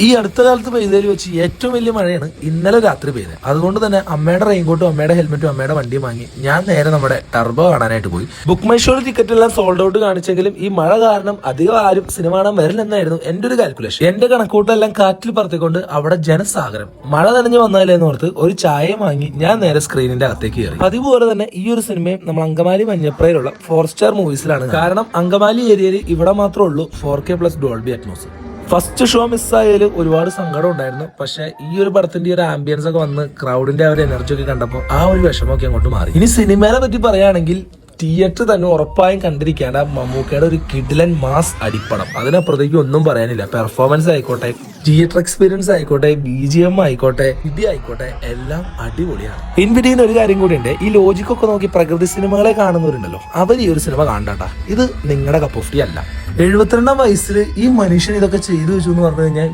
ഈ അടുത്ത കാലത്ത് പെയ്തതിൽ വെച്ച് ഏറ്റവും വലിയ മഴയാണ് ഇന്നലെ രാത്രി പെയ്തത്. അതുകൊണ്ട് തന്നെ അമ്മയുടെ റെയിൻകോട്ടും അമ്മയുടെ ഹെൽമെറ്റും അമ്മയുടെ വണ്ടിയും വാങ്ങി ഞാൻ നേരെ നമ്മുടെ ടർബോ കാണാനായിട്ട് പോയി. ബുക്ക് മൈ ഷോയിൽ ടിക്കറ്റ് എല്ലാം സോൾഡ് ഔട്ട് കാണിച്ചെങ്കിലും ഈ മഴ കാരണം അധികം ആരും സിനിമ കാണാൻ വരില്ലെന്നായിരുന്നു എന്റെ ഒരു കാൽക്കുലേഷൻ. എന്റെ കണക്കൂട്ടെല്ലാം കാറ്റിൽ പറത്തിക്കൊണ്ട് അവിടെ ജനസാഗരം. മഴ നനഞ്ഞു വന്നാലേന്ന് ഓർത്ത് ഒരു ചായ വാങ്ങി ഞാൻ നേരെ സ്ക്രീനിന്റെ അകത്തേക്ക് കയറി. അതുപോലെ തന്നെ ഈ ഒരു സിനിമയും നമ്മൾ അങ്കമാലി മഞ്ഞപ്രയിലുള്ള 4 സ്റ്റാർ മൂവീസിലാണ്. കാരണം അങ്കമാലി ഏരിയയിൽ ഇവിടെ മാത്രമേ ഉള്ളൂ 4K+ Dolby Atmos. First show മിസ്സായാൽ ഒരുപാട് സങ്കടം ഉണ്ടായിരുന്നു. പക്ഷെ ഈ ഒരു പടത്തിന്റെ ഒരു ആംബിയൻസ് ഒക്കെ വന്ന് ക്രൗഡിന്റെ ആ ഒരു എനർജി ഒക്കെ കണ്ടപ്പോൾ ആ ഒരു വിഷമമൊക്കെ അങ്ങോട്ട് മാറി. ഇനി സിനിമയെ പറ്റി പറയുകയാണെങ്കിൽ തിയേറ്റർ തന്നെ ഉറപ്പായും കണ്ടിരിക്കേണ്ട മമ്മൂക്കയുടെ ഒരു കിഡിലൻ മാസ് അടിപ്പടം. അതിനപ്പുറത്തേക്ക് ഒന്നും പറയാനില്ല. പെർഫോമൻസ് ആയിക്കോട്ടെ, തിയേറ്റർ എക്സ്പീരിയൻസ് ആയിക്കോട്ടെ, BGM ആയിക്കോട്ടെ, ഇത് ആയിക്കോട്ടെ, എല്ലാം അടിപൊളിയാണ്. ഇൻവിഡിയിൽ ഒരു കാര്യം കൂടിയുണ്ട്. ഈ ലോജിക്കൊക്കെ നോക്കി പ്രകൃതി സിനിമകളെ കാണുന്നവരുണ്ടല്ലോ, അവർ ഈ ഒരു സിനിമ കാണണ്ട. ഇത് നിങ്ങളുടെ കപ്പ് ഓഫ് ടീ അല്ല. 72 വയസ്സിൽ ഈ മനുഷ്യൻ ഇതൊക്കെ ചെയ്തു വെച്ചു എന്ന് പറഞ്ഞു കഴിഞ്ഞാൽ